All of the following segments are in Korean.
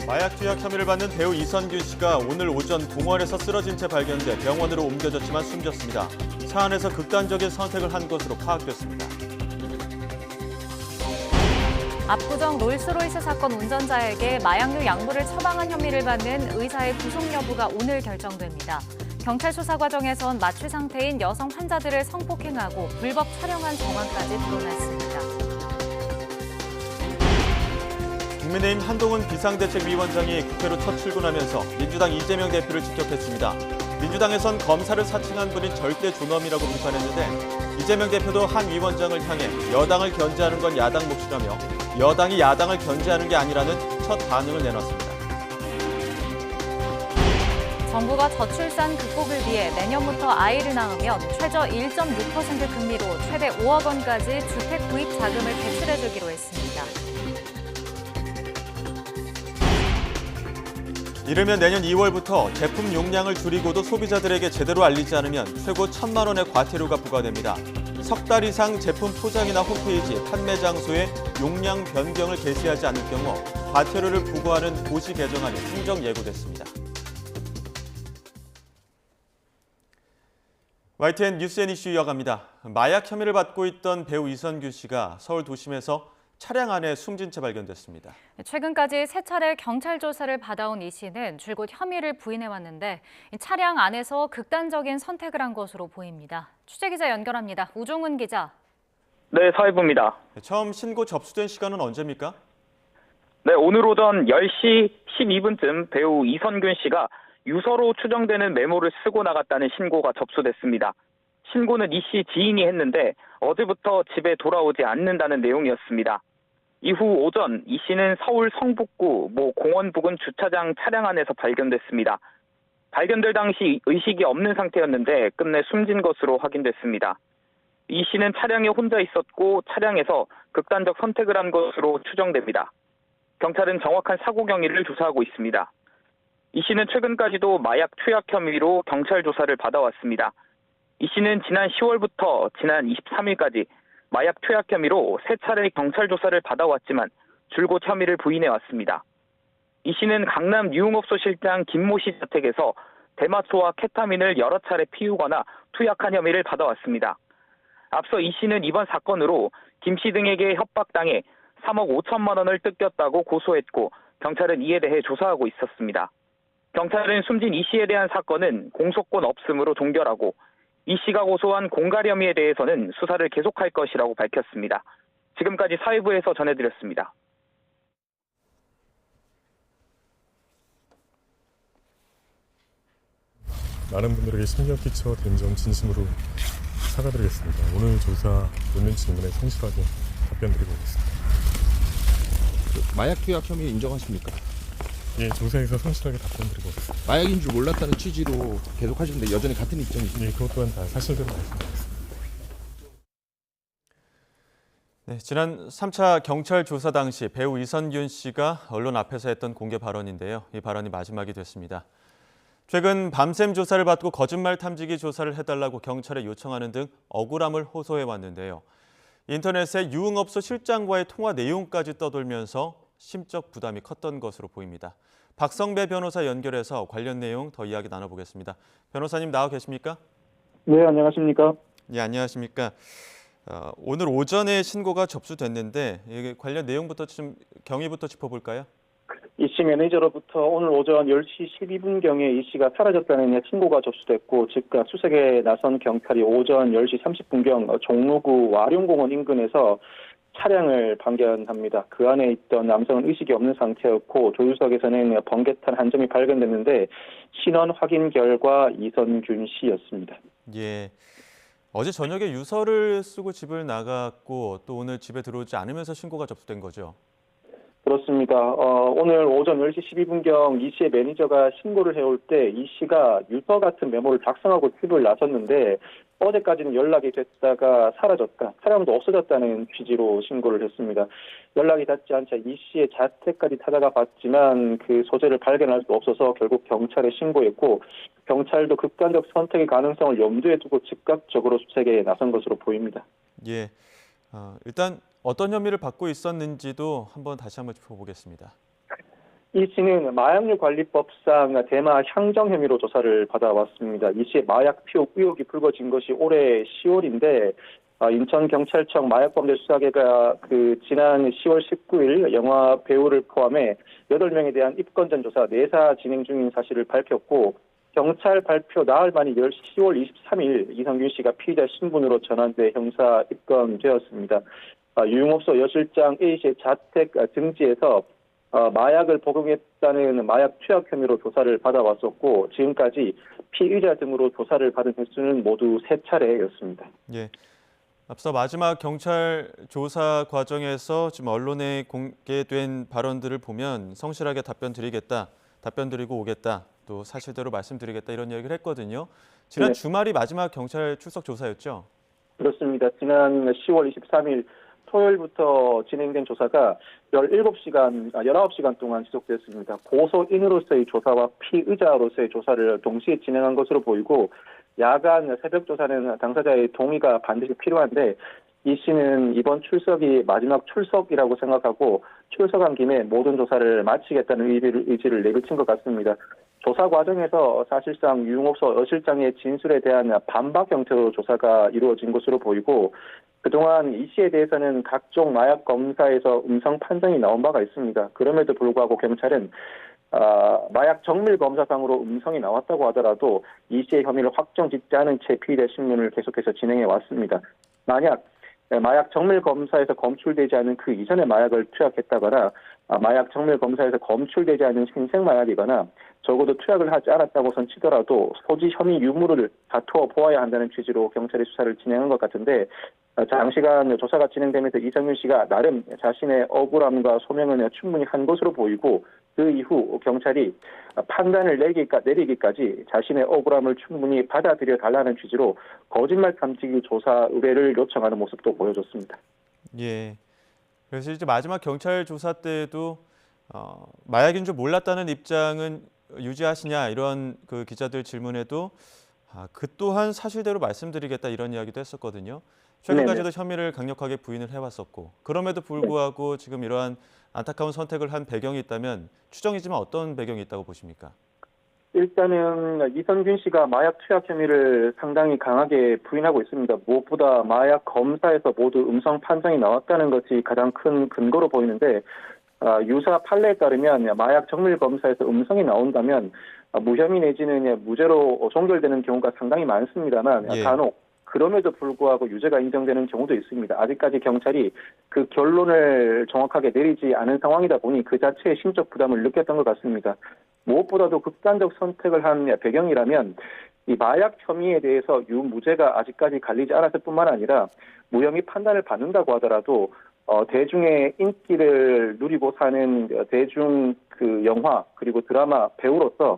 마약 투약 혐의를 받는 배우 이선균 씨가 오늘 오전 공원에서 쓰러진 채 발견돼 병원으로 옮겨졌지만 숨졌습니다. 차 안에서 극단적인 선택을 한 것으로 파악됐습니다. 압구정 롤스로이스 사건 운전자에게 마약류 약물을 처방한 혐의를 받는 의사의 구속 여부가 오늘 결정됩니다. 경찰 수사 과정에선 마취 상태인 여성 환자들을 성폭행하고 불법 촬영한 정황까지 드러났습니다. 국민의힘 한동훈 비상대책위원장이 국회로 첫 출근하면서 민주당 이재명 대표를 직격했습니다. 민주당에선 검사를 사칭한 분이 절대 존엄이라고 비판했는데 이재명 대표도 한 위원장을 향해 여당을 견제하는 건 야당 몫이라며 여당이 야당을 견제하는 게 아니라는 첫 반응을 내놨습니다. 정부가 저출산 극복을 위해 내년부터 아이를 낳으면 최저 1.6% 금리로 최대 5억 원까지 주택 구입 자금을 대출해주기로 했습니다. 이르면 내년 2월부터 제품 용량을 줄이고도 소비자들에게 제대로 알리지 않으면 최고 1,000만 원의 과태료가 부과됩니다. 석 달 이상 제품 포장이나 홈페이지, 판매 장소에 용량 변경을 게시하지 않을 경우 과태료를 부과하는 고시 개정안이 행정 예고됐습니다. YTN 뉴스앤 이슈 이어갑니다. 마약 혐의를 받고 있던 배우 이선균 씨가 서울 도심에서 차량 안에 숨진 채 발견됐습니다. 최근까지 세 차례 경찰 조사를 받아온 이 씨는 줄곧 혐의를 부인해왔는데 차량 안에서 극단적인 선택을 한 것으로 보입니다. 취재기자 연결합니다. 우종은 기자. 네, 사회부입니다. 처음 신고 접수된 시간은 언제입니까? 네, 오늘 오전 10시 12분쯤 배우 이선균 씨가 유서로 추정되는 메모를 쓰고 나갔다는 신고가 접수됐습니다. 신고는 이 씨 지인이 했는데 어제부터 집에 돌아오지 않는다는 내용이었습니다. 이후 오전 이 씨는 서울 성북구 모 공원 부근 주차장 차량 안에서 발견됐습니다. 발견될 당시 의식이 없는 상태였는데 끝내 숨진 것으로 확인됐습니다. 이 씨는 차량에 혼자 있었고 차량에서 극단적 선택을 한 것으로 추정됩니다. 경찰은 정확한 사고 경위를 조사하고 있습니다. 이 씨는 최근까지도 마약 투약 혐의로 경찰 조사를 받아왔습니다. 이 씨는 지난 10월부터 지난 23일까지 마약 투약 혐의로 세 차례 경찰 조사를 받아왔지만 줄곧 혐의를 부인해왔습니다. 이 씨는 강남 유흥업소 실장 김모 씨 자택에서 대마초와 케타민을 여러 차례 피우거나 투약한 혐의를 받아왔습니다. 앞서 이 씨는 이번 사건으로 김 씨 등에게 협박당해 3억 5천만 원을 뜯겼다고 고소했고 경찰은 이에 대해 조사하고 있었습니다. 경찰은 숨진 이 씨에 대한 사건은 공소권 없음으로 종결하고 이 씨가 고소한 공갈 혐의에 대해서는 수사를 계속할 것이라고 밝혔습니다. 지금까지 사회부에서 전해드렸습니다. 많은 분들에게 심려 끼쳐 드린 점 진심으로 사과드리겠습니다. 오늘 조사 묻는 질문에 성실하게 답변드리고 오겠습니다. 마약 투약 혐의 인정하십니까? 예, 조사에서 성실하게 답변드리고 오겠습니다. 마약인 줄 몰랐다는 취지로 계속 하시는데 여전히 같은 입장이십니까? 예, 그것 또한 다 사실대로 말씀드리겠습니다. 네, 지난 3차 경찰 조사 당시 배우 이선균 씨가 언론 앞에서 했던 공개 발언인데요. 이 발언이 마지막이 됐습니다. 최근 밤샘 조사를 받고 거짓말 탐지기 조사를 해달라고 경찰에 요청하는 등 억울함을 호소해왔는데요. 인터넷에 유흥업소 실장과의 통화 내용까지 떠돌면서 심적 부담이 컸던 것으로 보입니다. 박성배 변호사 연결해서 관련 내용 더 이야기 나눠보겠습니다. 변호사님 나와 계십니까? 네, 안녕하십니까? 네, 안녕하십니까? 오늘 오전에 신고가 접수됐는데 이게 관련 내용부터 좀 경위부터 짚어볼까요? 이 씨 매니저로부터 오늘 오전 10시 12분경에 이 씨가 사라졌다는 신고가 접수됐고 즉각 수색에 나선 경찰이 오전 10시 30분경 종로구 와룡공원 인근에서 차량을 발견합니다. 그 안에 있던 남성은 의식이 없는 상태였고 조수석에서는 번개탄 한 점이 발견됐는데 신원 확인 결과 이선균 씨였습니다. 예. 어제 저녁에 유서를 쓰고 집을 나갔고 또 오늘 집에 들어오지 않으면서 신고가 접수된 거죠? 그렇습니다. 오늘 오전 10시 12분경 이 씨의 매니저가 신고를 해올 때 이 씨가 유서 같은 메모를 작성하고 집을 나섰는데 어제까지는 연락이 됐다가 사라졌다, 차량도 없어졌다는 취지로 신고를 했습니다. 연락이 닿지 않자 이 씨의 자택까지 찾아가 봤지만 그 소재를 발견할 수 없어서 결국 경찰에 신고했고 경찰도 극단적 선택의 가능성을 염두에 두고 즉각적으로 수색에 나선 것으로 보입니다. 예. 일단 어떤 혐의를 받고 있었는지도 다시 한번 짚어보겠습니다. 이 씨는 마약류관리법상 대마 향정 혐의로 조사를 받아왔습니다. 이 씨의 마약 투약 의혹이 불거진 것이 올해 10월인데 인천경찰청 마약범죄수사계가 지난 10월 19일 영화 배우를 포함해 8명에 대한 입건전 조사 내사 진행 중인 사실을 밝혔고 경찰 발표 나흘 만인 10월 23일 이성균 씨가 피의자 신분으로 전환돼 형사 입건되었습니다. 유흥업소 여실장 A 씨의 자택 등지에서 마약을 복용했다는 마약 투약 혐의로 조사를 받아왔었고 지금까지 피의자 등으로 조사를 받은 횟수는 모두 3차례였습니다. 예. 앞서 마지막 경찰 조사 과정에서 지금 언론에 공개된 발언들을 보면 성실하게 답변 드리고 오겠다, 또 사실대로 말씀드리겠다 이런 이야기를 했거든요. 지난 네. 주말이 마지막 경찰 출석 조사였죠? 그렇습니다. 지난 10월 23일 토요일부터 진행된 조사가 19시간 동안 지속됐습니다. 고소인으로서의 조사와 피의자로서의 조사를 동시에 진행한 것으로 보이고 야간 새벽 조사는 당사자의 동의가 반드시 필요한데 이 씨는 이번 출석이 마지막 출석이라고 생각하고 출석한 김에 모든 조사를 마치겠다는 의지를 내비친 것 같습니다. 조사 과정에서 사실상 유흥업소 여실장의 진술에 대한 반박 형태로 조사가 이루어진 것으로 보이고 그동안 이 씨에 대해서는 각종 마약 검사에서 음성 판정이 나온 바가 있습니다. 그럼에도 불구하고 경찰은 마약 정밀 검사상으로 음성이 나왔다고 하더라도 이 씨의 혐의를 확정짓지 않은 채 피의자 신문을 계속해서 진행해 왔습니다. 만약 마약 정밀 검사에서 검출되지 않은 그 이전의 마약을 투약했다거나 마약 정밀 검사에서 검출되지 않은 신생 마약이거나 적어도 투약을 하지 않았다고선 치더라도 소지 혐의 유무를 다투어 보아야 한다는 취지로 경찰이 수사를 진행한 것 같은데 장시간 조사가 진행되면서 이성균 씨가 나름 자신의 억울함과 소명은 충분히 한 것으로 보이고 그 이후 경찰이 판단을 내리기까지 자신의 억울함을 충분히 받아들여 달라는 취지로 거짓말 탐지기 조사 의뢰를 요청하는 모습도 보여줬습니다. 예. 그래서 이제 마지막 경찰 조사 때도 마약인 줄 몰랐다는 입장은 유지하시냐 이런 그 기자들 질문에도 그 또한 사실대로 말씀드리겠다 이런 이야기도 했었거든요. 최근까지도 혐의를 강력하게 부인을 해왔었고 그럼에도 불구하고 지금 이러한 안타까운 선택을 한 배경이 있다면 추정이지만 어떤 배경이 있다고 보십니까? 일단은 이성균 씨가 마약 투약 혐의를 상당히 강하게 부인하고 있습니다. 무엇보다 마약 검사에서 모두 음성 판정이 나왔다는 것이 가장 큰 근거로 보이는데 유사 판례에 따르면 마약 정밀 검사에서 음성이 나온다면 무혐의 내지는 무죄로 종결되는 경우가 상당히 많습니다만 간혹 그럼에도 불구하고 유죄가 인정되는 경우도 있습니다. 아직까지 경찰이 그 결론을 정확하게 내리지 않은 상황이다 보니 그 자체의 심적 부담을 느꼈던 것 같습니다. 무엇보다도 극단적 선택을 한 배경이라면 이 마약 혐의에 대해서 유무죄가 아직까지 갈리지 않았을 뿐만 아니라 무혐의 판단을 받는다고 하더라도 대중의 인기를 누리고 사는 대중 영화 그리고 드라마 배우로서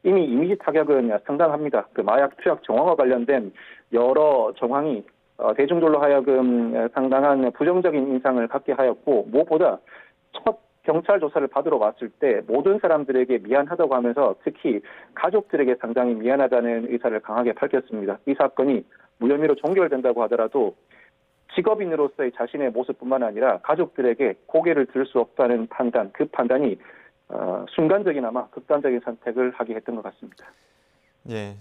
이미 이미지 타격은 상당합니다. 그 마약 투약 정황과 관련된 여러 정황이 대중들로 하여금 상당한 부정적인 인상을 갖게 하였고 무엇보다 첫 경찰 조사를 받으러 왔을 때 모든 사람들에게 미안하다고 하면서 특히 가족들에게 상당히 미안하다는 의사를 강하게 밝혔습니다. 이 사건이 무혐의로 종결된다고 하더라도 직업인으로서의 자신의 모습뿐만 아니라 가족들에게 고개를 들 수 없다는 판단, 그 판단이 순간적이나마 극단적인 선택을 하게 했던 것 같습니다. 예,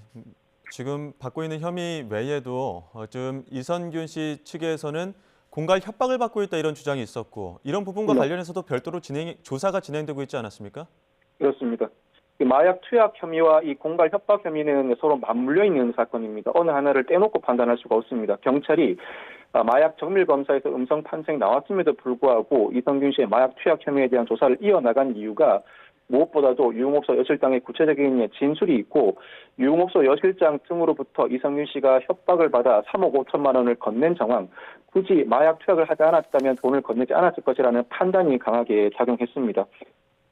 지금 받고 있는 혐의 외에도 지금 이성균 씨 측에서는 공갈 협박을 받고 있다 이런 주장이 있었고 이런 부분과 관련해서도 별도로 조사가 진행되고 있지 않았습니까? 그렇습니다. 마약 투약 혐의와 이 공갈 협박 혐의는 서로 맞물려 있는 사건입니다. 어느 하나를 떼놓고 판단할 수가 없습니다. 경찰이 마약 정밀 검사에서 음성 판정이 나왔음에도 불구하고 이성균 씨의 마약 투약 혐의에 대한 조사를 이어나간 이유가 무엇보다도 유흥업소 여실장의 구체적인 진술이 있고 유흥업소 여실장 등으로부터 이성균 씨가 협박을 받아 3억 5천만 원을 건넨 정황, 굳이 마약 투약을 하지 않았다면 돈을 건네지 않았을 것이라는 판단이 강하게 작용했습니다.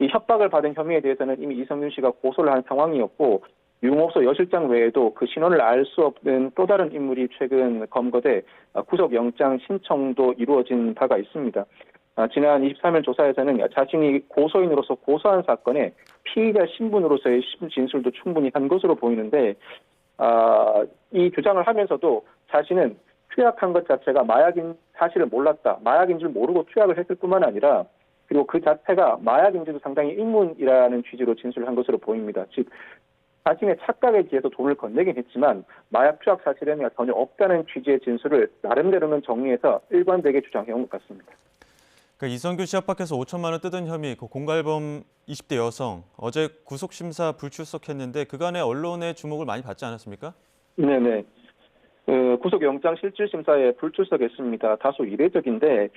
이 협박을 받은 혐의에 대해서는 이미 이성균 씨가 고소를 한 상황이었고 유흥업소 여실장 외에도 그 신원을 알 수 없는 또 다른 인물이 최근 검거돼 구속영장 신청도 이루어진 바가 있습니다. 지난 23일 조사에서는 자신이 고소인으로서 고소한 사건에 피의자 신분으로서의 진술도 충분히 한 것으로 보이는데 이 주장을 하면서도 자신은 투약한 것 자체가 마약인 사실을 몰랐다. 마약인 줄 모르고 투약을 했을 뿐만 아니라 그리고 그 자체가 마약인지도 상당히 의문이라는 취지로 진술한 것으로 보입니다. 즉 자신의 착각에 의해서 돈을 건네긴 했지만 마약 투약 사실은 전혀 없다는 취지의 진술을 나름대로는 정리해서 일관되게 주장해온 것 같습니다. 그러니까 이성균 씨 앞밖에서 5천만 원 뜯은 혐의, 그 공갈범 20대 여성 어제 구속 심사 불출석했는데 그간에 언론의 주목을 많이 받지 않았습니까? 네네. 구속영장 실질심사에 불출석했습니다. 다소 이례적인데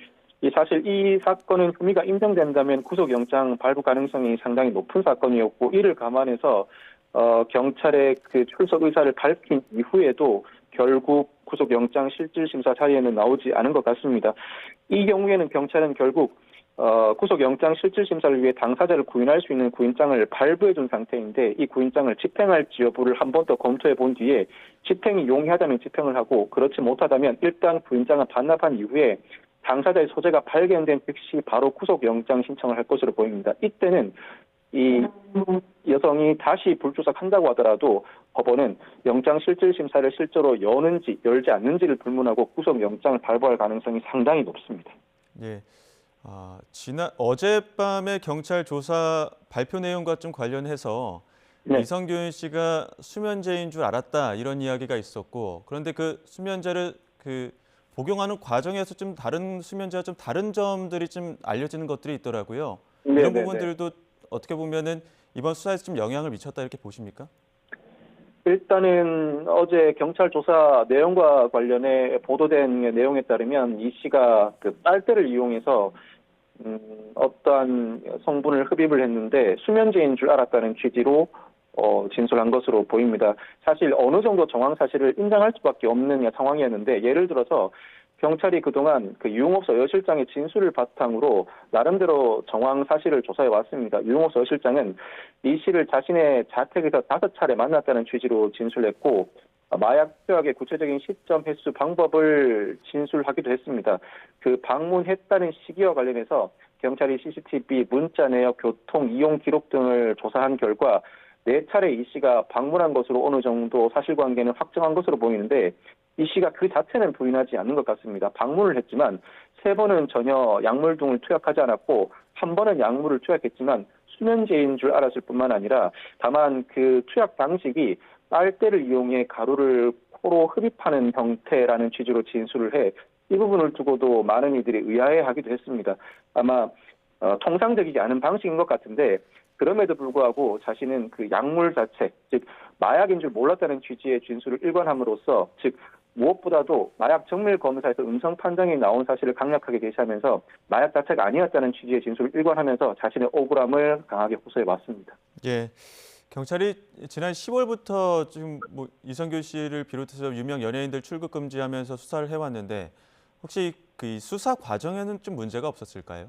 사실 이 사건은 혐의가 인정된다면 구속영장 발부 가능성이 상당히 높은 사건이었고 이를 감안해서 경찰의 그 출석 의사를 밝힌 이후에도 결국 구속영장 실질심사 자리에는 나오지 않은 것 같습니다. 이 경우에는 경찰은 결국 구속영장 실질심사를 위해 당사자를 구인할 수 있는 구인장을 발부해 준 상태인데 이 구인장을 집행할지 여부를 한 번 더 검토해 본 뒤에 집행이 용이하다면 집행을 하고 그렇지 못하다면 일단 구인장을 반납한 이후에 당사자의 소재가 발견된 즉시 바로 구속영장 신청을 할 것으로 보입니다. 이때는 이 여성이 다시 불출석한다고 하더라도 법원은 영장 실질심사를 실제로 여는지 열지 않는지를 불문하고 구속영장을 발부할 가능성이 상당히 높습니다. 예. 어젯밤에 경찰 조사 발표 내용과 좀 관련해서 네. 이성균 씨가 수면제인 줄 알았다 이런 이야기가 있었고 그런데 그 수면제를 복용하는 과정에서 좀 다른 수면제와 좀 다른 점들이 좀 알려지는 것들이 있더라고요. 이런 네네네. 부분들도 어떻게 보면은 이번 수사에서 좀 영향을 미쳤다 이렇게 보십니까? 일단은 어제 경찰 조사 내용과 관련해 보도된 내용에 따르면 이 씨가 그 빨대를 이용해서 어떠한 성분을 흡입을 했는데 수면제인 줄 알았다는 취지로 진술한 것으로 보입니다. 사실 어느 정도 정황 사실을 인정할 수밖에 없는 상황이었는데 예를 들어서 경찰이 그동안 그 유흥업소 여실장의 진술을 바탕으로 나름대로 정황 사실을 조사해 왔습니다. 유흥업소 여실장은 이 씨를 자신의 자택에서 5차례 만났다는 취지로 진술했고 마약 투약의 구체적인 시점, 횟수, 방법을 진술하기도 했습니다. 그 방문했다는 시기와 관련해서 경찰이 CCTV, 문자 내역, 교통, 이용 기록 등을 조사한 결과 4차례 이 씨가 방문한 것으로 어느 정도 사실관계는 확정한 것으로 보이는데 이 씨가 그 자체는 부인하지 않는 것 같습니다. 방문을 했지만 3번은 전혀 약물 등을 투약하지 않았고 1번은 약물을 투약했지만 수면제인 줄 알았을 뿐만 아니라 다만 그 투약 방식이 빨대를 이용해 가루를 코로 흡입하는 형태라는 취지로 진술을 해 이 부분을 두고도 많은 이들이 의아해하기도 했습니다. 아마 통상적이지 않은 방식인 것 같은데 그럼에도 불구하고 자신은 그 약물 자체, 즉 마약인 줄 몰랐다는 취지의 진술을 일관함으로써 즉 무엇보다도 마약 정밀 검사에서 음성 판정이 나온 사실을 강력하게 제시하면서 마약 자체가 아니었다는 취지의 진술을 일관하면서 자신의 억울함을 강하게 호소해 왔습니다. 예. 경찰이 지난 10월부터 지금 이성균 씨를 비롯해서 유명 연예인들 출국 금지하면서 수사를 해왔는데 혹시 그 수사 과정에는 좀 문제가 없었을까요?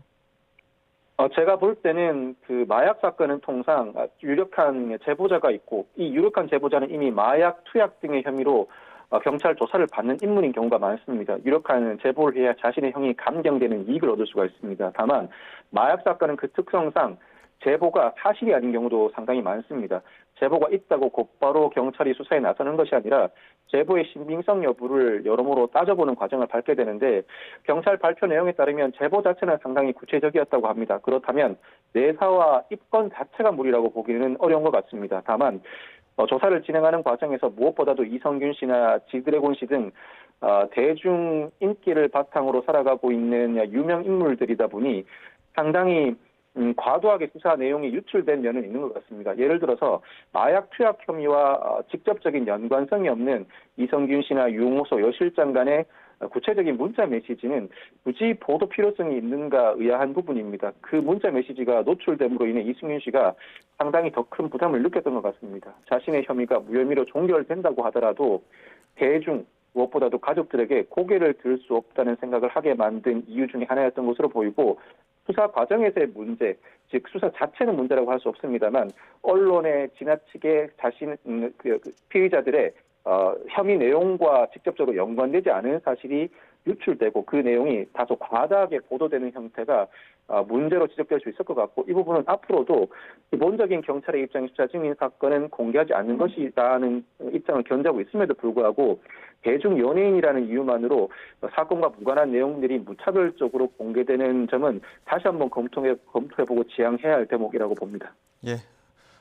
제가 볼 때는 그 마약 사건은 통상 유력한 제보자가 있고 이 유력한 제보자는 이미 마약 투약 등의 혐의로 경찰 조사를 받는 인물인 경우가 많습니다. 유력한 제보를 해야 자신의 형이 감경되는 이익을 얻을 수가 있습니다. 다만 마약 사건은 그 특성상 제보가 사실이 아닌 경우도 상당히 많습니다. 제보가 있다고 곧바로 경찰이 수사에 나서는 것이 아니라 제보의 신빙성 여부를 여러모로 따져보는 과정을 밟게 되는데 경찰 발표 내용에 따르면 제보 자체는 상당히 구체적이었다고 합니다. 그렇다면 내사와 입건 자체가 무리라고 보기는 어려운 것 같습니다. 다만 조사를 진행하는 과정에서 무엇보다도 이성균 씨나 지드래곤 씨 등 대중 인기를 바탕으로 살아가고 있는 유명 인물들이다 보니 상당히 과도하게 수사 내용이 유출된 면은 있는 것 같습니다. 예를 들어서 마약 투약 혐의와 직접적인 연관성이 없는 이성균 씨나 유흥업소 여실장 간의 구체적인 문자 메시지는 굳이 보도 필요성이 있는가 의아한 부분입니다. 그 문자 메시지가 노출됨으로 인해 이성균 씨가 상당히 더 큰 부담을 느꼈던 것 같습니다. 자신의 혐의가 무혐의로 종결된다고 하더라도 대중, 무엇보다도 가족들에게 고개를 들 수 없다는 생각을 하게 만든 이유 중에 하나였던 것으로 보이고 수사 과정에서의 문제, 즉 수사 자체는 문제라고 할 수 없습니다만 언론에 지나치게 피의자들의 혐의 내용과 직접적으로 연관되지 않은 사실이 유출되고 그 내용이 다소 과다하게 보도되는 형태가 문제로 지적될 수 있을 것 같고 이 부분은 앞으로도 기본적인 경찰의 입장이 수사 증인 사건은 공개하지 않는 것이라는 입장을 견지하고 있음에도 불구하고 대중 연예인이라는 이유만으로 사건과 무관한 내용들이 무차별적으로 공개되는 점은 다시 한번 검토해보고 지양해야 할 대목이라고 봅니다. 예,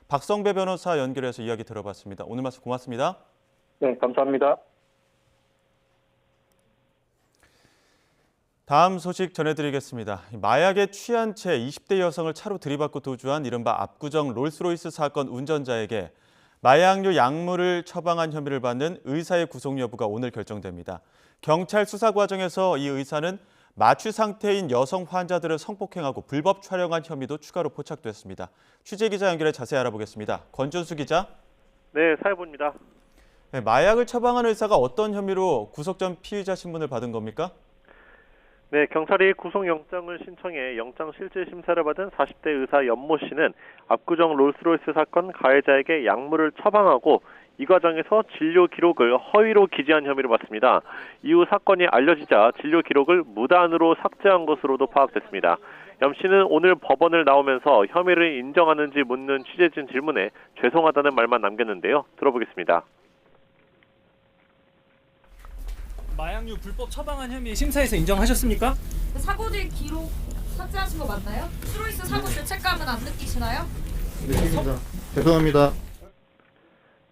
박성배 변호사 연결해서 이야기 들어봤습니다. 오늘 말씀 고맙습니다. 네, 감사합니다. 다음 소식 전해드리겠습니다. 마약에 취한 채 20대 여성을 차로 들이받고 도주한 이른바 압구정 롤스로이스 사건 운전자에게 마약류 약물을 처방한 혐의를 받는 의사의 구속 여부가 오늘 결정됩니다. 경찰 수사 과정에서 이 의사는 마취 상태인 여성 환자들을 성폭행하고 불법 촬영한 혐의도 추가로 포착됐습니다. 취재기자 연결해 자세히 알아보겠습니다. 권준수 기자. 네, 사회부입니다. 네, 마약을 처방한 의사가 어떤 혐의로 구속 전 피의자 신문을 받은 겁니까? 네, 경찰이 구속영장을 신청해 영장 실질 심사를 받은 40대 의사 연모 씨는 압구정 롤스로이스 사건 가해자에게 약물을 처방하고 이 과정에서 진료 기록을 허위로 기재한 혐의를 받습니다. 이후 사건이 알려지자 진료 기록을 무단으로 삭제한 것으로도 파악됐습니다. 염 씨는 오늘 법원을 나오면서 혐의를 인정하는지 묻는 취재진 질문에 죄송하다는 말만 남겼는데요. 들어보겠습니다. 마약류 불법 처방한 혐의 심사에서 인정하셨습니까? 사고 뒤 기록 삭제하신 거 맞나요? 스로이스 사고 죄책감은 안 느끼시나요? 네, 죄송합니다.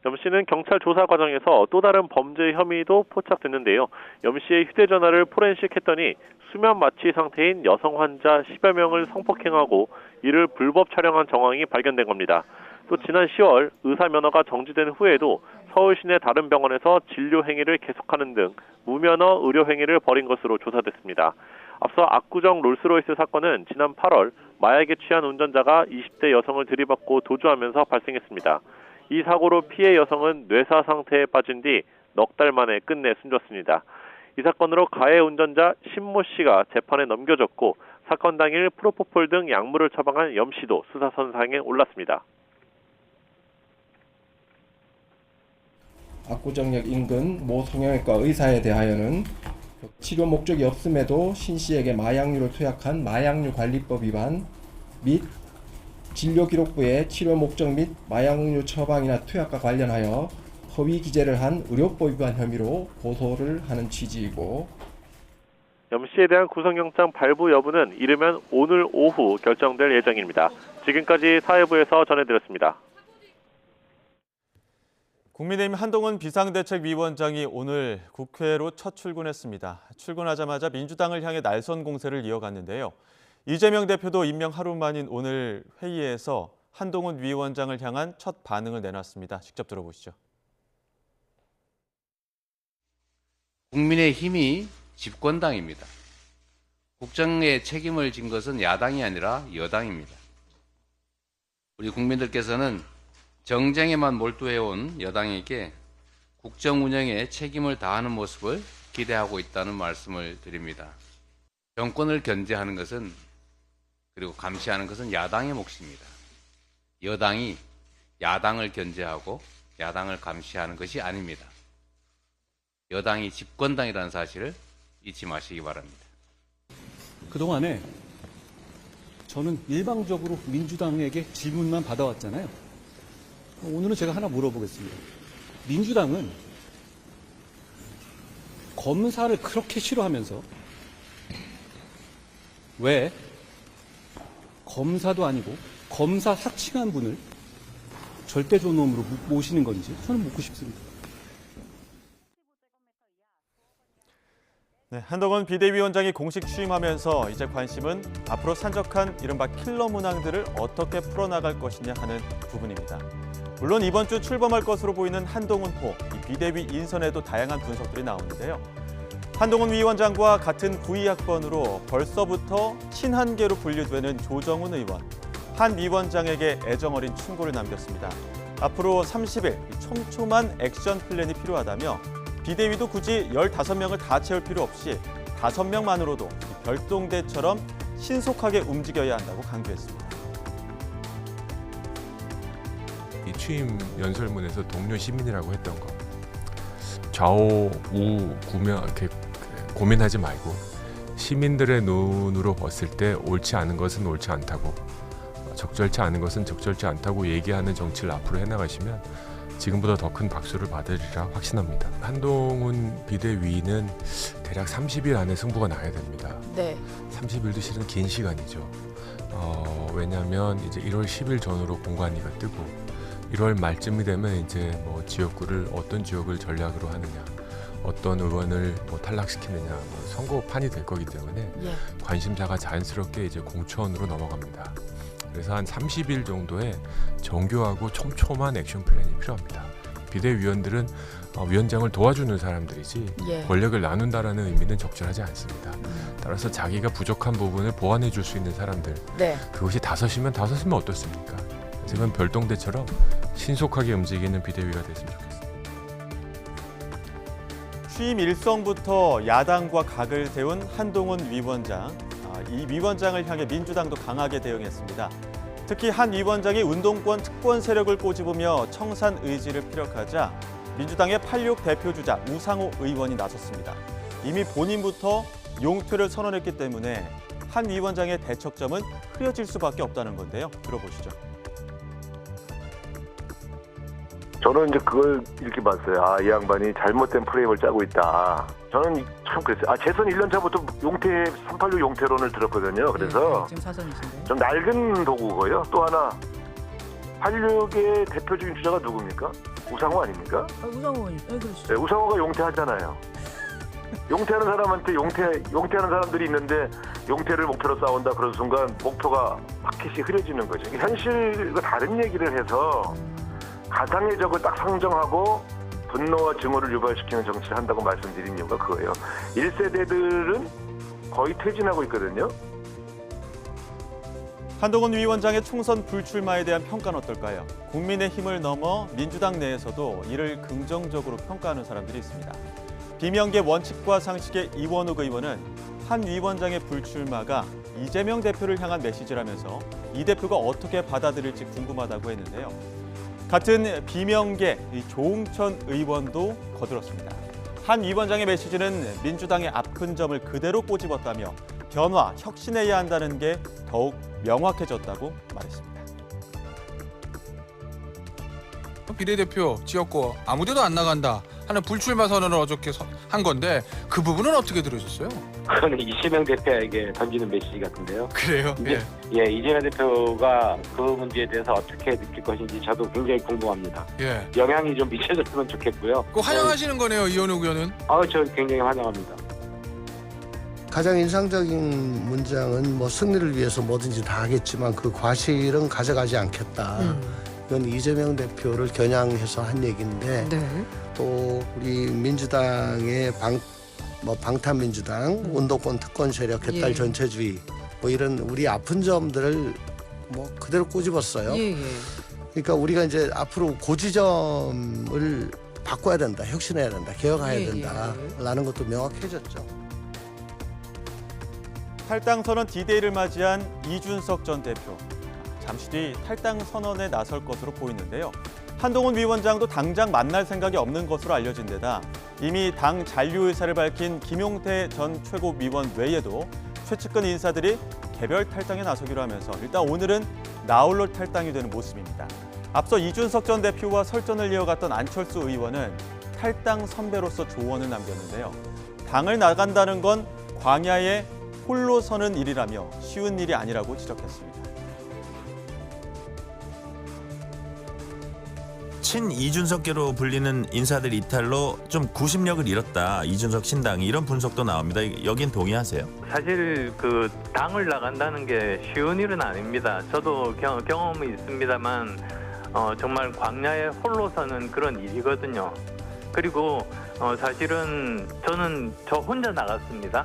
염 씨는 경찰 조사 과정에서 또 다른 범죄 혐의도 포착됐는데요. 염 씨의 휴대전화를 포렌식했더니 수면 마취 상태인 여성 환자 10여 명을 성폭행하고 이를 불법 촬영한 정황이 발견된 겁니다. 또 지난 10월 의사 면허가 정지된 후에도 서울 시내 다른 병원에서 진료 행위를 계속하는 등 무면허 의료 행위를 벌인 것으로 조사됐습니다. 앞서 압구정 롤스로이스 사건은 지난 8월 마약에 취한 운전자가 20대 여성을 들이받고 도주하면서 발생했습니다. 이 사고로 피해 여성은 뇌사 상태에 빠진 뒤 넉 달 만에 끝내 숨졌습니다. 이 사건으로 가해 운전자 신모 씨가 재판에 넘겨졌고 사건 당일 프로포폴 등 약물을 처방한 염 씨도 수사선상에 올랐습니다. 압구정역 인근 모 성형외과 의사에 대하여는 치료 목적이 없음에도 신 씨에게 마약류를 투약한 마약류 관리법 위반 및 진료 기록부에 치료 목적 및 마약류 처방이나 투약과 관련하여 허위 기재를 한 의료법 위반 혐의로 고소를 하는 취지이고 염 씨에 대한 구속영장 발부 여부는 이르면 오늘 오후 결정될 예정입니다. 지금까지 사회부에서 전해드렸습니다. 국민의힘 한동훈 비상대책위원장이 오늘 국회로 첫 출근했습니다. 출근하자마자 민주당을 향해 날선 공세를 이어갔는데요. 이재명 대표도 임명 하루 만인 오늘 회의에서 한동훈 위원장을 향한 첫 반응을 내놨습니다. 직접 들어보시죠. 국민의힘이 집권당입니다. 국정에 책임을 진 것은 야당이 아니라 여당입니다. 우리 국민들께서는 정쟁에만 몰두해온 여당에게 국정 운영에 책임을 다하는 모습을 기대하고 있다는 말씀을 드립니다. 정권을 견제하는 것은 그리고 감시하는 것은 야당의 몫입니다. 여당이 야당을 견제하고 야당을 감시하는 것이 아닙니다. 여당이 집권당이라는 사실을 잊지 마시기 바랍니다. 그동안에 저는 일방적으로 민주당에게 질문만 받아왔잖아요. 오늘은 제가 하나 물어보겠습니다. 민주당은 검사를 그렇게 싫어하면서 왜 검사도 아니고 검사 사칭한 분을 절대존엄으로 모시는 건지 저는 묻고 싶습니다. 네, 한동훈 비대위원장이 공식 취임하면서 이제 관심은 앞으로 산적한 이른바 킬러 문항들을 어떻게 풀어나갈 것이냐 하는 부분입니다. 물론 이번 주 출범할 것으로 보이는 한동훈호, 이 비대위 인선에도 다양한 분석들이 나오는데요. 한동훈 위원장과 같은 92학번으로 벌써부터 친한계로 분류되는 조정훈 의원, 한 위원장에게 애정어린 충고를 남겼습니다. 앞으로 30일 촘촘한 액션 플랜이 필요하다며 비대위도 굳이 15명을 다 채울 필요 없이 5명만으로도 별동대처럼 신속하게 움직여야 한다고 강조했습니다. 이 취임 연설문에서 동료 시민이라고 했던 거 좌우 우 구면 이렇게 고민하지 말고 시민들의 눈으로 봤을 때 옳지 않은 것은 옳지 않다고, 적절치 않은 것은 적절치 않다고 얘기하는 정치를 앞으로 해나가시면 지금보다 더 큰 박수를 받으리라 확신합니다. 한동훈 비대위는 대략 30일 안에 승부가 나야 됩니다. 네. 30일도 실은 긴 시간이죠. 왜냐하면 이제 1월 10일 전후로 공관위가 뜨고 1월 말쯤이 되면 이제 뭐 지역구를 어떤 지역을 전략으로 하느냐, 어떤 의원을 뭐 탈락시키느냐, 뭐 선거판이 될 거기 때문에 예. 관심사가 자연스럽게 이제 공천으로 넘어갑니다. 그래서 한 30일 정도의 정교하고 촘촘한 액션 플랜이 필요합니다. 비대위원들은 위원장을 도와주는 사람들이지 예. 권력을 나눈다라는 의미는 적절하지 않습니다. 따라서 자기가 부족한 부분을 보완해 줄 수 있는 사람들, 네. 그것이 5이면 5이면 어떻습니까? 지금 별동대처럼 신속하게 움직이는 비대위가 됐으면 좋겠습니다. 취임 일성부터 야당과 각을 세운 한동훈 위원장. 이 위원장을 향해 민주당도 강하게 대응했습니다. 특히 한 위원장이 운동권 특권 세력을 꼬집으며 청산 의지를 피력하자 민주당의 86 대표주자 우상호 의원이 나섰습니다. 이미 본인부터 용퇴를 선언했기 때문에 한 위원장의 대척점은 흐려질 수밖에 없다는 건데요. 들어보시죠. 저는 이제 그걸 이렇게 봤어요. 이 양반이 잘못된 프레임을 짜고 있다. 저는 참 그랬어요. 재선 1년 차부터 386 용태론을 들었거든요. 그래서 지금 사선이신데. 좀 낡은 도구고요. 또 하나 86의 대표적인 주자가 누굽니까? 우상호 아닙니까? 우상호 의원님. 그렇죠. 네, 우상호가 용태하잖아요. 용태하는 사람한테 용태하는 사람들이 있는데 용태를 목표로 싸운다 그런 순간 목표가 파켓이 흐려지는 거죠. 현실과 다른 얘기를 해서 가상의 적을 딱 상정하고 분노와 증오를 유발시키는 정치를 한다고 말씀드린 이유가 그거예요. 1세대들은 거의 퇴진하고 있거든요. 한동훈 위원장의 총선 불출마에 대한 평가는 어떨까요? 국민의힘을 넘어 민주당 내에서도 이를 긍정적으로 평가하는 사람들이 있습니다. 비명계 원칙과 상식의 이원욱 의원은 한 위원장의 불출마가 이재명 대표를 향한 메시지라면서 이 대표가 어떻게 받아들일지 궁금하다고 했는데요. 같은 비명계 조응천 의원도 거들었습니다. 한 위원장의 메시지는 민주당의 아픈 점을 그대로 꼬집었다며 변화, 혁신해야 한다는 게 더욱 명확해졌다고 말했습니다. 비례대표 지역구 아무데도 안 나간다 하는 불출마 선언을 어저께 한 건데 그 부분은 어떻게 들으셨어요? 그거는 이재명 대표에게 던지는 메시지 같은데요. 그래요? 예, 이재명 대표가 그 문제에 대해서 어떻게 느낄 것인지 저도 굉장히 궁금합니다. 예. 영향이 좀 미쳐졌으면 좋겠고요. 그 환영하시는 거네요, 이원욱 의원은? 저 굉장히 환영합니다. 가장 인상적인 문장은 뭐 승리를 위해서 뭐든지 다 하겠지만 그 과실은 가져가지 않겠다. 이건 이재명 대표를 겨냥해서 한 얘기인데 네. 또 우리 민주당의 방탄민주당, 운동권 특권 세력, 개딸 예. 전체주의 뭐 이런 우리 아픈 점들을 뭐 그대로 꼬집었어요. 예. 그러니까 우리가 이제 앞으로 고지점을 바꿔야 된다, 혁신해야 된다, 개혁해야 된다라는 것도 명확해졌죠. 탈당 선언 D-Day를 맞이한 이준석 전 대표. 잠시 뒤 탈당 선언에 나설 것으로 보이는데요. 한동훈 위원장도 당장 만날 생각이 없는 것으로 알려진 데다 이미 당 잔류 의사를 밝힌 김용태 전 최고위원 외에도 최측근 인사들이 개별 탈당에 나서기로 하면서 일단 오늘은 나홀로 탈당이 되는 모습입니다. 앞서 이준석 전 대표와 설전을 이어갔던 안철수 의원은 탈당 선배로서 조언을 남겼는데요. 당을 나간다는 건 광야에 홀로 서는 일이라며 쉬운 일이 아니라고 지적했습니다. 친 이준석계로 불리는 인사들 이탈로 좀 구심력을 잃었다. 이준석 신당이 이런 분석도 나옵니다. 여긴 동의하세요? 사실 그 당을 나간다는 게 쉬운 일은 아닙니다. 저도 경험이 있습니다만 정말 광야에 홀로 서는 그런 일이거든요. 그리고 사실은 저는 저 혼자 나갔습니다.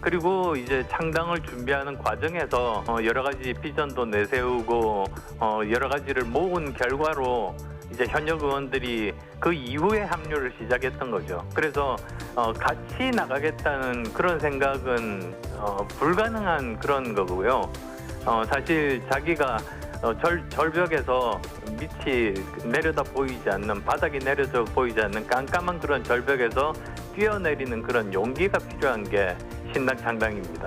그리고 이제 창당을 준비하는 과정에서 여러 가지 비전도 내세우고 여러 가지를 모은 결과로 이제 현역 의원들이 그 이후에 합류를 시작했던 거죠. 그래서 같이 나가겠다는 그런 생각은 불가능한 그런 거고요. 사실 자기가 절벽에서 밑이 내려다 보이지 않는, 바닥이 내려져 보이지 않는 깜깜한 그런 절벽에서 뛰어내리는 그런 용기가 필요한 게 신당 창당입니다.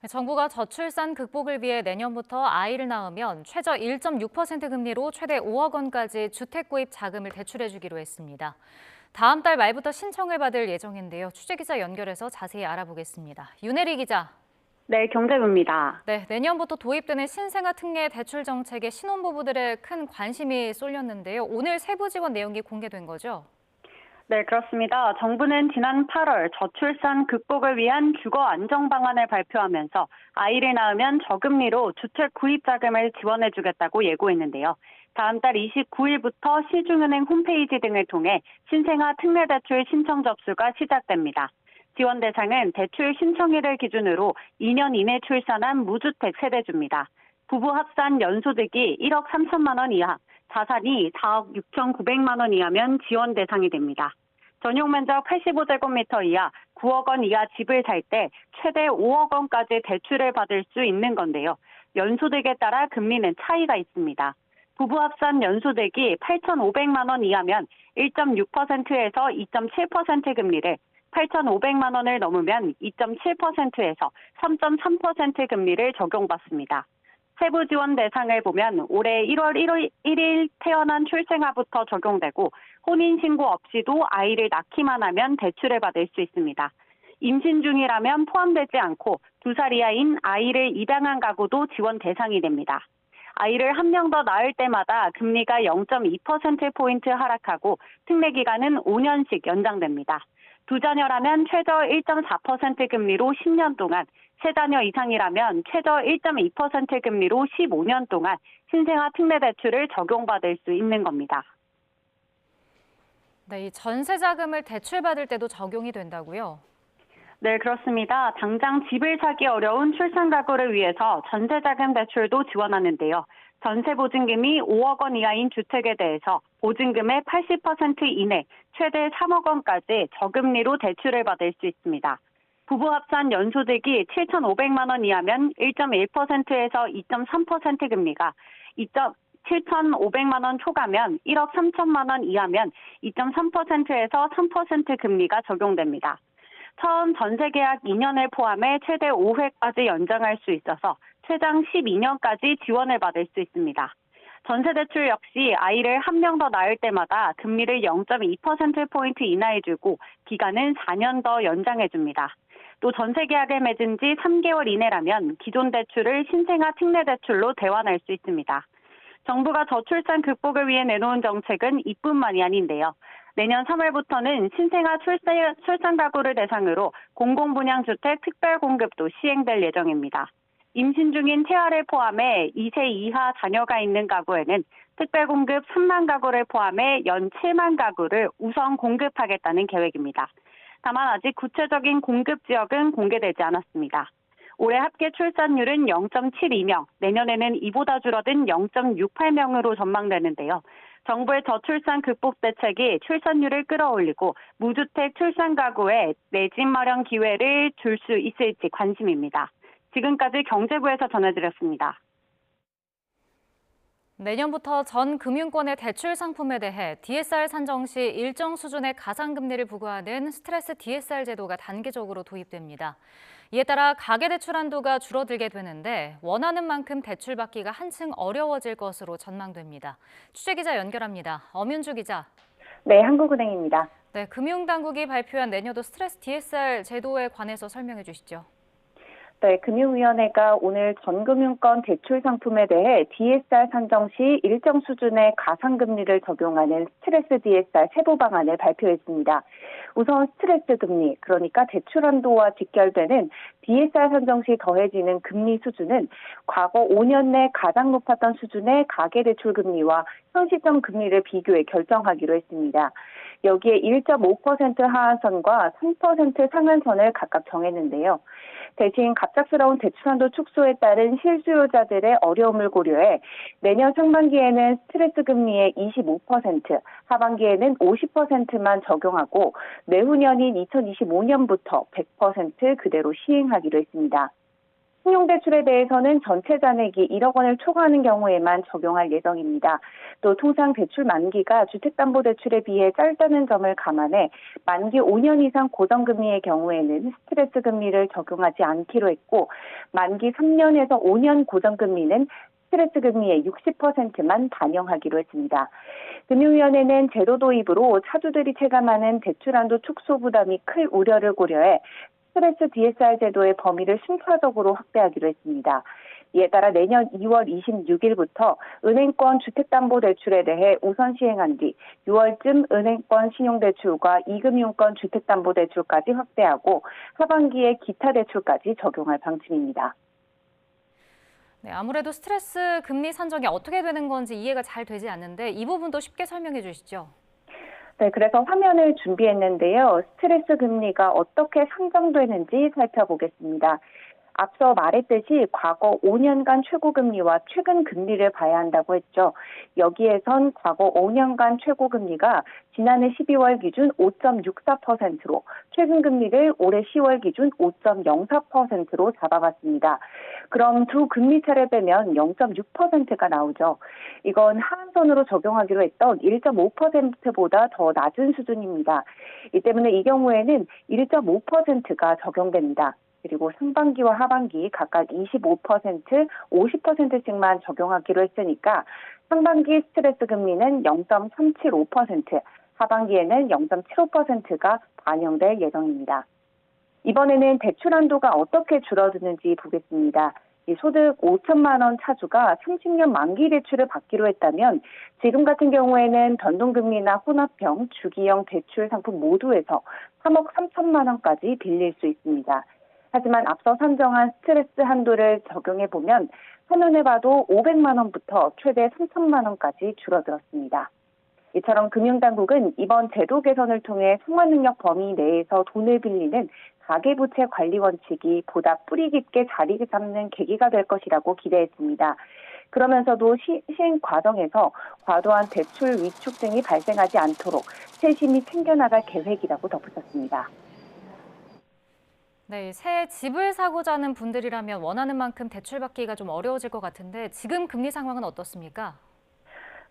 정부가 저출산 극복을 위해 내년부터 아이를 낳으면 최저 1.6% 금리로 최대 5억 원까지 주택 구입 자금을 대출해 주기로 했습니다. 다음 달 말부터 신청을 받을 예정인데요. 취재기자 연결해서 자세히 알아보겠습니다. 윤혜리 기자. 네, 경제부입니다. 네, 내년부터 도입되는 신생아 특례 대출 정책에 신혼부부들의 큰 관심이 쏠렸는데요. 오늘 세부 지원 내용이 공개된 거죠? 네, 그렇습니다. 정부는 지난 8월 저출산 극복을 위한 주거 안정 방안을 발표하면서 아이를 낳으면 저금리로 주택 구입 자금을 지원해주겠다고 예고했는데요. 다음 달 29일부터 시중은행 홈페이지 등을 통해 신생아 특례 대출 신청 접수가 시작됩니다. 지원 대상은 대출 신청일을 기준으로 2년 이내 출산한 무주택 세대주입니다. 부부 합산 연소득이 1억 3천만 원 이하, 자산이 4억 6,900만 원 이하면 지원 대상이 됩니다. 전용 면적 85제곱미터 이하, 9억 원 이하 집을 살 때 최대 5억 원까지 대출을 받을 수 있는 건데요. 연소득에 따라 금리는 차이가 있습니다. 부부 합산 연소득이 8,500만 원 이하면 1.6%에서 2.7% 금리를, 8,500만 원을 넘으면 2.7%에서 3.3% 금리를 적용받습니다. 세부 지원 대상을 보면 올해 1월 1일 태어난 출생아부터 적용되고 혼인신고 없이도 아이를 낳기만 하면 대출을 받을 수 있습니다. 임신 중이라면 포함되지 않고 2살 이하인 아이를 입양한 가구도 지원 대상이 됩니다. 아이를 한 명 더 낳을 때마다 금리가 0.2%포인트 하락하고 특례 기간은 5년씩 연장됩니다. 두 자녀라면 최저 1.4% 금리로 10년 동안, 세 자녀 이상이라면 최저 1.2% 금리로 15년 동안 신생아 특례 대출을 적용받을 수 있는 겁니다. 네, 이 전세 자금을 대출받을 때도 적용이 된다고요? 네, 그렇습니다. 당장 집을 사기 어려운 출산 가구를 위해서 전세자금 대출도 지원하는데요. 전세 보증금이 5억 원 이하인 주택에 대해서 보증금의 80% 이내 최대 3억 원까지 저금리로 대출을 받을 수 있습니다. 부부 합산 연소득이 7,500만 원 이하면 1.1%에서 2.3% 금리가, 7,500만 원 초과면 1억 3천만 원 이하면 2.3%에서 3% 금리가 적용됩니다. 처음 전세 계약 2년을 포함해 최대 5회까지 연장할 수 있어서 최장 12년까지 지원을 받을 수 있습니다. 전세 대출 역시 아이를 한 명 더 낳을 때마다 금리를 0.2%포인트 인하해주고 기간은 4년 더 연장해줍니다. 또 전세 계약을 맺은 지 3개월 이내라면 기존 대출을 신생아 특례 대출로 대환할 수 있습니다. 정부가 저출산 극복을 위해 내놓은 정책은 이뿐만이 아닌데요. 내년 3월부터는 신생아 출산 가구를 대상으로 공공분양주택 특별공급도 시행될 예정입니다. 임신 중인 태아를 포함해 2세 이하 자녀가 있는 가구에는 특별공급 3만 가구를 포함해 연 7만 가구를 우선 공급하겠다는 계획입니다. 다만 아직 구체적인 공급 지역은 공개되지 않았습니다. 올해 합계 출산율은 0.72명, 내년에는 이보다 줄어든 0.68명으로 전망되는데요. 정부의 저출산 극복 대책이 출산율을 끌어올리고 무주택 출산 가구에 내 집 마련 기회를 줄 수 있을지 관심입니다. 지금까지 경제부에서 전해드렸습니다. 내년부터 전 금융권의 대출 상품에 대해 DSR 산정 시 일정 수준의 가상금리를 부과하는 스트레스 DSR 제도가 단계적으로 도입됩니다. 이에 따라 가계대출 한도가 줄어들게 되는데 원하는 만큼 대출받기가 한층 어려워질 것으로 전망됩니다. 취재기자 연결합니다. 엄윤주 기자. 네, 한국은행입니다. 네, 금융당국이 발표한 내년도 스트레스 DSR 제도에 관해서 설명해 주시죠. 네, 금융위원회가 오늘 전금융권 대출 상품에 대해 DSR 산정 시 일정 수준의 가상금리를 적용하는 스트레스 DSR 세부 방안을 발표했습니다. 우선 스트레스 금리, 그러니까 대출 한도와 직결되는 DSR 산정 시 더해지는 금리 수준은 과거 5년 내 가장 높았던 수준의 가계대출 금리와 현 시점 금리를 비교해 결정하기로 했습니다. 여기에 1.5% 하한선과 3% 상한선을 각각 정했는데요. 대신 갑작스러운 대출한도 축소에 따른 실수요자들의 어려움을 고려해 내년 상반기에는 스트레스 금리의 25%, 하반기에는 50%만 적용하고 내후년인 2025년부터 100% 그대로 시행하기로 했습니다. 신용대출에 대해서는 전체 잔액이 1억 원을 초과하는 경우에만 적용할 예정입니다. 또 통상 대출 만기가 주택담보대출에 비해 짧다는 점을 감안해 만기 5년 이상 고정금리의 경우에는 스트레스 금리를 적용하지 않기로 했고, 만기 3년에서 5년 고정금리는 스트레스 금리의 60%만 반영하기로 했습니다. 금융위원회는 제도 도입으로 차주들이 체감하는 대출한도 축소 부담이 클 우려를 고려해 스트레스 DSR 제도의 범위를 순차적으로 확대하기로 했습니다. 이에 따라 내년 2월 26일부터 은행권 주택담보대출에 대해 우선 시행한 뒤 6월쯤 은행권 신용대출과 이금융권 주택담보대출까지 확대하고 하반기에 기타 대출까지 적용할 방침입니다. 네, 아무래도 스트레스 금리 산정이 어떻게 되는 건지 이해가 잘 되지 않는데 이 부분도 쉽게 설명해 주시죠. 네, 그래서 화면을 준비했는데요. 스트레스 금리가 어떻게 산정되는지 살펴보겠습니다. 앞서 말했듯이 과거 5년간 최고금리와 최근 금리를 봐야 한다고 했죠. 여기에선 과거 5년간 최고금리가 지난해 12월 기준 5.64%로 최근 금리를 올해 10월 기준 5.04%로 잡아봤습니다. 그럼 두 금리 차를 빼면 0.6%가 나오죠. 이건 하한선으로 적용하기로 했던 1.5%보다 더 낮은 수준입니다. 이 때문에 이 경우에는 1.5%가 적용됩니다. 그리고 상반기와 하반기 각각 25%, 50%씩만 적용하기로 했으니까 상반기 스트레스 금리는 0.375%, 하반기에는 0.75%가 반영될 예정입니다. 이번에는 대출 한도가 어떻게 줄어드는지 보겠습니다. 이 소득 5천만 원 차주가 30년 만기 대출을 받기로 했다면 지금 같은 경우에는 변동금리나 혼합형, 주기형 대출 상품 모두에서 3억 3천만 원까지 빌릴 수 있습니다. 하지만 앞서 산정한 스트레스 한도를 적용해보면 화면에 봐도 500만 원부터 최대 3천만 원까지 줄어들었습니다. 이처럼 금융당국은 이번 제도 개선을 통해 상환능력 범위 내에서 돈을 빌리는 가계부채 관리 원칙이 보다 뿌리 깊게 자리 잡는 계기가 될 것이라고 기대했습니다. 그러면서도 시행 과정에서 과도한 대출 위축 등이 발생하지 않도록 세심히 챙겨나갈 계획이라고 덧붙였습니다. 네, 새 집을 사고자 하는 분들이라면 원하는 만큼 대출받기가 좀 어려워질 것 같은데 지금 금리 상황은 어떻습니까?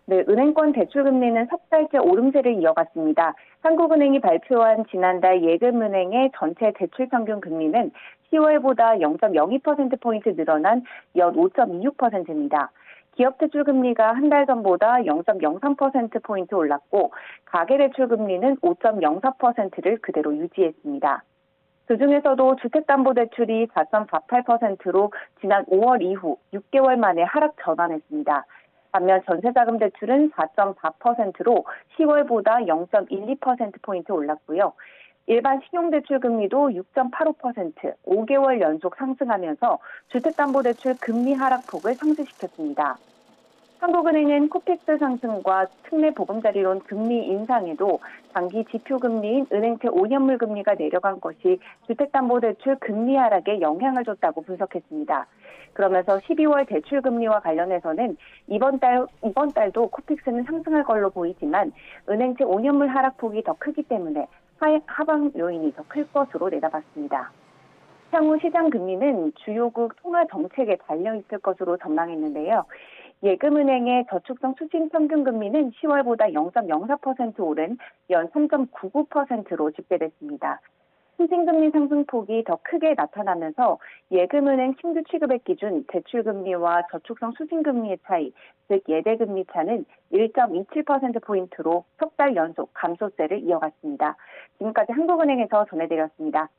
네, 은행권 대출 금리는 석 달째 오름세를 이어갔습니다. 한국은행이 발표한 지난달 예금은행의 전체 대출 평균 금리는 10월보다 0.02%포인트 늘어난 연 5.26%입니다. 기업 대출 금리가 한 달 전보다 0.03%포인트 올랐고 가계대출 금리는 5.04%를 그대로 유지했습니다. 그중에서도 주택담보대출이 4.48%로 지난 5월 이후 6개월 만에 하락 전환했습니다. 반면 전세자금 대출은 4.4%로 10월보다 0.12%포인트 올랐고요. 일반 신용대출 금리도 6.85%, 5개월 연속 상승하면서 주택담보대출 금리 하락폭을 상쇄시켰습니다. 한국은행은 코픽스 상승과 특례 보금자리론 금리 인상에도 장기 지표금리인 은행채 5년물 금리가 내려간 것이 주택담보대출 금리 하락에 영향을 줬다고 분석했습니다. 그러면서 12월 대출 금리와 관련해서는 이번 달도 코픽스는 상승할 걸로 보이지만 은행채 5년물 하락폭이 더 크기 때문에 하방 요인이 더 클 것으로 내다봤습니다. 향후 시장 금리는 주요국 통화 정책에 달려 있을 것으로 전망했는데요. 예금은행의 저축성 수신 평균 금리는 10월보다 0.04% 오른 연 3.99%로 집계됐습니다. 신생금리 상승폭이 더 크게 나타나면서 예금은행 신규 취급액 기준 대출금리와 저축성 수신금리의 차이, 즉 예대금리 차는 1.27%포인트로 석 달 연속 감소세를 이어갔습니다. 지금까지 한국은행에서 전해드렸습니다.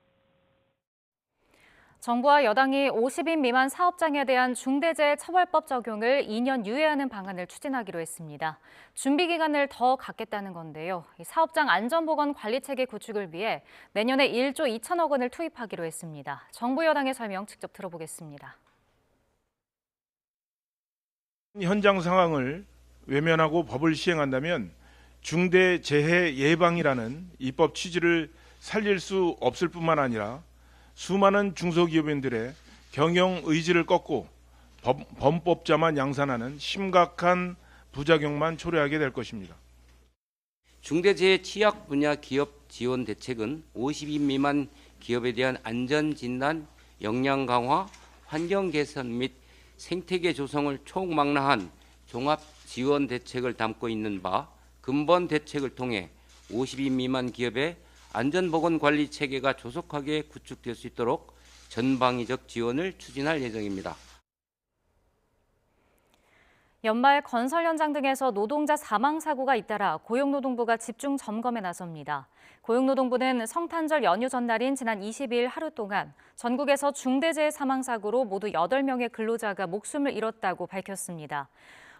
정부와 여당이 50인 미만 사업장에 대한 중대재해처벌법 적용을 2년 유예하는 방안을 추진하기로 했습니다. 준비 기간을 더 갖겠다는 건데요. 사업장 안전보건관리체계 구축을 위해 내년에 1조 2천억 원을 투입하기로 했습니다. 정부 여당의 설명 직접 들어보겠습니다. 현장 상황을 외면하고 법을 시행한다면 중대재해 예방이라는 입법 취지를 살릴 수 없을 뿐만 아니라 수많은 중소기업인들의 경영 의지를 꺾고 범법자만 양산하는 심각한 부작용만 초래하게 될 것입니다. 중대재해 취약 분야 기업 지원 대책은 50인 미만 기업에 대한 안전진단, 역량 강화, 환경 개선 및 생태계 조성을 총망라한 종합 지원 대책을 담고 있는 바 근본 대책을 통해 50인 미만 기업의 안전보건 관리 체계가 조속하게 구축될 수 있도록 전방위적 지원을 추진할 예정입니다. 연말 건설 현장 등에서 노동자 사망 사고가 잇따라 고용노동부가 집중 점검에 나섭니다. 고용노동부는 성탄절 연휴 전날인 지난 22일 하루 동안 전국에서 중대재해 사망 사고로 모두 8명의 근로자가 목숨을 잃었다고 밝혔습니다.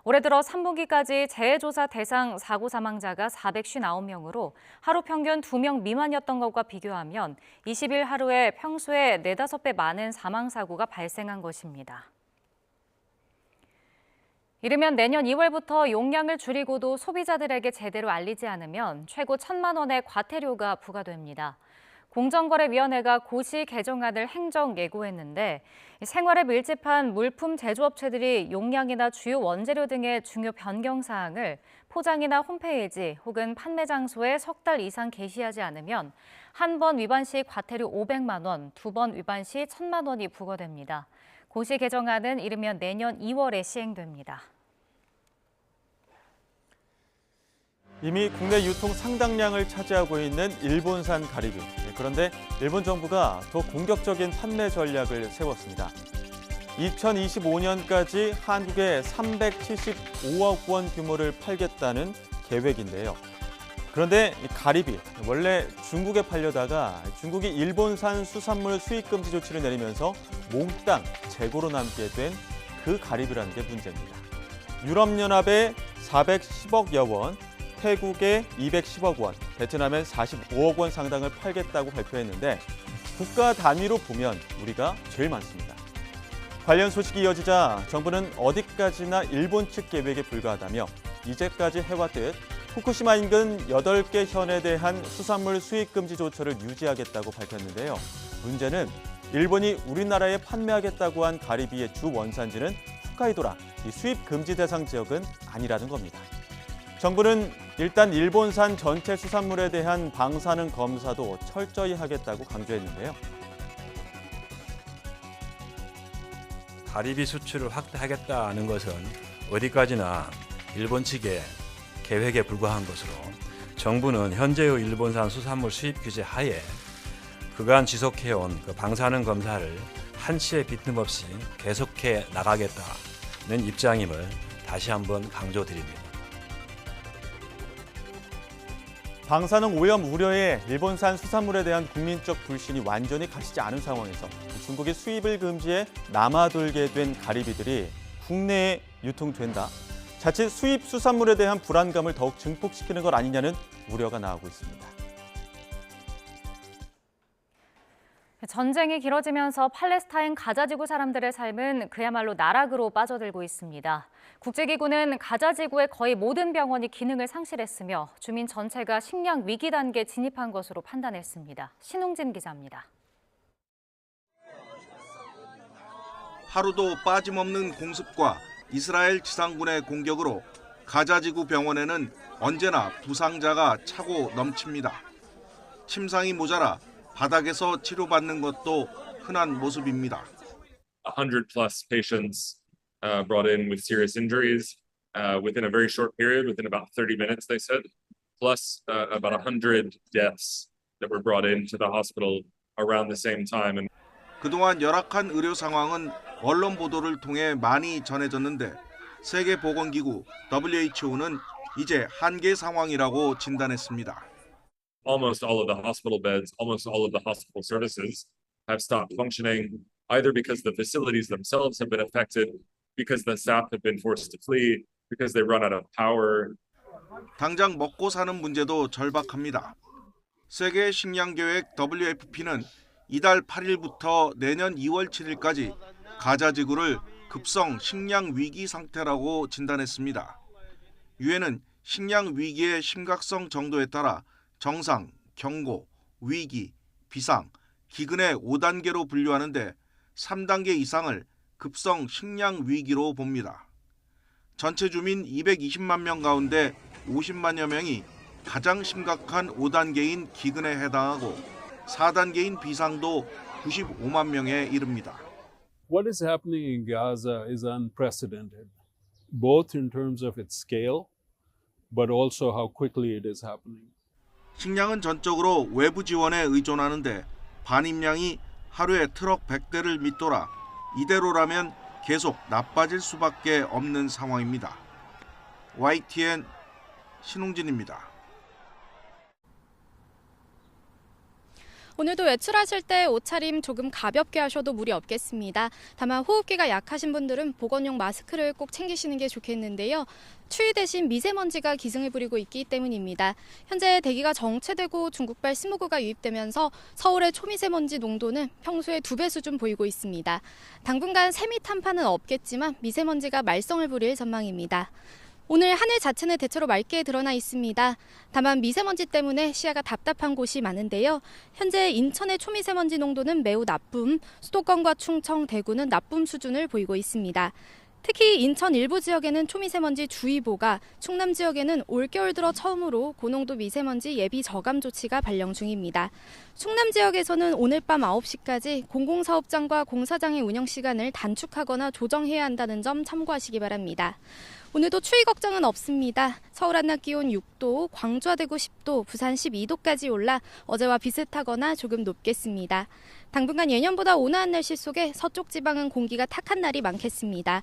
올해 들어 3분기까지 재해조사 대상 사고 사망자가 459명으로 하루 평균 2명 미만이었던 것과 비교하면 20일 하루에 평소에 4-5배 많은 사망 사고가 발생한 것입니다. 이르면 내년 2월부터 용량을 줄이고도 소비자들에게 제대로 알리지 않으면 최고 1,000만 원의 과태료가 부과됩니다. 공정거래위원회가 고시 개정안을 행정 예고했는데 생활에 밀집한 물품 제조업체들이 용량이나 주요 원재료 등의 중요 변경 사항을 포장이나 홈페이지 혹은 판매 장소에 석 달 이상 게시하지 않으면 한 번 위반 시 과태료 500만 원, 2번 위반 시 1,000만 원이 부과됩니다. 고시 개정안은 이르면 내년 2월에 시행됩니다. 이미 국내 유통 상당량을 차지하고 있는 일본산 가리비. 그런데 일본 정부가 더 공격적인 판매 전략을 세웠습니다. 2025년까지 한국에 375억 원 규모를 팔겠다는 계획인데요. 그런데 이 가리비, 원래 중국에 팔려다가 중국이 일본산 수산물 수입 금지 조치를 내리면서 몽땅 재고로 남게 된 그 가리비라는 게 문제입니다. 유럽연합에 410억여 원, 태국에 210억 원, 베트남에 45억 원 상당을 팔겠다고 발표했는데 국가 단위로 보면 우리가 제일 많습니다. 관련 소식이 이어지자 정부는 어디까지나 일본 측 계획에 불과하다며 이제까지 해왔듯 후쿠시마 인근 8개 현에 대한 수산물 수입 금지 조처를 유지하겠다고 밝혔는데요. 문제는 일본이 우리나라에 판매하겠다고 한 가리비의 주 원산지는 홋카이도라 이 수입 금지 대상 지역은 아니라는 겁니다. 정부는 일단 일본산 전체 수산물에 대한 방사능 검사도 철저히 하겠다고 강조했는데요. 가리비 수출을 확대하겠다는 것은 어디까지나 일본 측의 계획에 불과한 것으로 정부는 현재의 일본산 수산물 수입 규제 하에 그간 지속해온 그 방사능 검사를 한치의 빈틈없이 계속해 나가겠다는 입장임을 다시 한번 강조드립니다. 방사능 오염 우려에 일본산 수산물에 대한 국민적 불신이 완전히 가시지 않은 상황에서 중국이 수입을 금지해 남아돌게 된 가리비들이 국내에 유통된다. 자칫 수입 수산물에 대한 불안감을 더욱 증폭시키는 것 아니냐는 우려가 나오고 있습니다. 전쟁이 길어지면서 팔레스타인 가자지구 사람들의 삶은 그야말로 나락으로 빠져들고 있습니다. 국제기구는 가자지구의 거의 모든 병원이 기능을 상실했으며 주민 전체가 식량 위기 단계에 진입한 것으로 판단했습니다. 신웅진 기자입니다. 하루도 빠짐없는 공습과 이스라엘 지상군의 공격으로 가자지구 병원에는 언제나 부상자가 차고 넘칩니다. 침상이 모자라 바닥에서 치료받는 것도 흔한 모습입니다. 100 plus patients brought in with serious injuries within a very short period, within about 30 minutes, they said, plus about 100 deaths that were brought into the hospital around the same time. And 그동안 열악한 의료 상황은 언론 보도를 통해 많이 전해졌는데 세계보건기구 WHO는 이제 한계 상황이라고 진단했습니다. almost all of the hospital beds, almost all of the hospital services have stopped functioning, either because the facilities themselves have been affected, because the staff have been forced to flee, because they run out of power. 당장 먹고 사는 문제도 절박합니다. 세계 식량계획 WFP는 이달 8일부터 내년 2월 7일까지 가자지구를 급성 식량 위기 상태라고 진단했습니다. 유엔은 식량 위기의 심각성 정도에 따라 정상, 경고, 위기, 비상, 기근의 5단계로 분류하는데 3단계 이상을 급성 식량 위기로 봅니다. 전체 주민 220만 명 가운데 50만여 명이 가장 심각한 5단계인 기근에 해당하고 4단계인 비상도 95만 명에 이릅니다. What is happening in Gaza is unprecedented, both in terms of its scale, but also how quickly it is happening. 식량은 전적으로 외부 지원에 의존하는데 반입량이 하루에 트럭 100대를 밑돌아 이대로라면 계속 나빠질 수밖에 없는 상황입니다. YTN 신웅진입니다. 오늘도 외출하실 때 옷차림 조금 가볍게 하셔도 무리 없겠습니다. 다만 호흡기가 약하신 분들은 보건용 마스크를 꼭 챙기시는 게 좋겠는데요. 추위 대신 미세먼지가 기승을 부리고 있기 때문입니다. 현재 대기가 정체되고 중국발 스모그가 유입되면서 서울의 초미세먼지 농도는 평소의 2배 수준 보이고 있습니다. 당분간 세미 탄파는 없겠지만 미세먼지가 말썽을 부릴 전망입니다. 오늘 하늘 자체는 대체로 맑게 드러나 있습니다. 다만 미세먼지 때문에 시야가 답답한 곳이 많은데요. 현재 인천의 초미세먼지 농도는 매우 나쁨, 수도권과 충청, 대구는 나쁨 수준을 보이고 있습니다. 특히 인천 일부 지역에는 초미세먼지 주의보가, 충남 지역에는 올겨울 들어 처음으로 고농도 미세먼지 예비 저감 조치가 발령 중입니다. 충남 지역에서는 오늘 밤 9시까지 공공사업장과 공사장의 운영 시간을 단축하거나 조정해야 한다는 점 참고하시기 바랍니다. 오늘도 추위 걱정은 없습니다. 서울 한낮 기온 6도, 광주와 대구 10도, 부산 12도까지 올라 어제와 비슷하거나 조금 높겠습니다. 당분간 예년보다 온화한 날씨 속에 서쪽 지방은 공기가 탁한 날이 많겠습니다.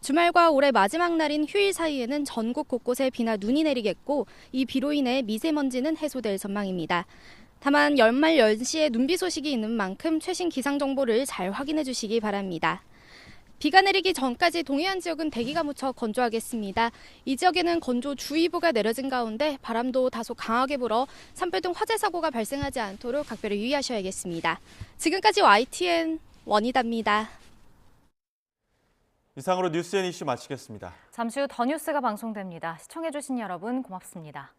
주말과 올해 마지막 날인 휴일 사이에는 전국 곳곳에 비나 눈이 내리겠고 이 비로 인해 미세먼지는 해소될 전망입니다. 다만 연말 연시에 눈비 소식이 있는 만큼 최신 기상 정보를 잘 확인해 주시기 바랍니다. 비가 내리기 전까지 동해안 지역은 대기가 무척 건조하겠습니다. 이 지역에는 건조주의보가 내려진 가운데 바람도 다소 강하게 불어 산불 등 화재 사고가 발생하지 않도록 각별히 유의하셔야겠습니다. 지금까지 YTN 원희다입니다. 이상으로 뉴스 앤 이슈 마치겠습니다. 잠시 후 더 뉴스가 방송됩니다. 시청해주신 여러분 고맙습니다.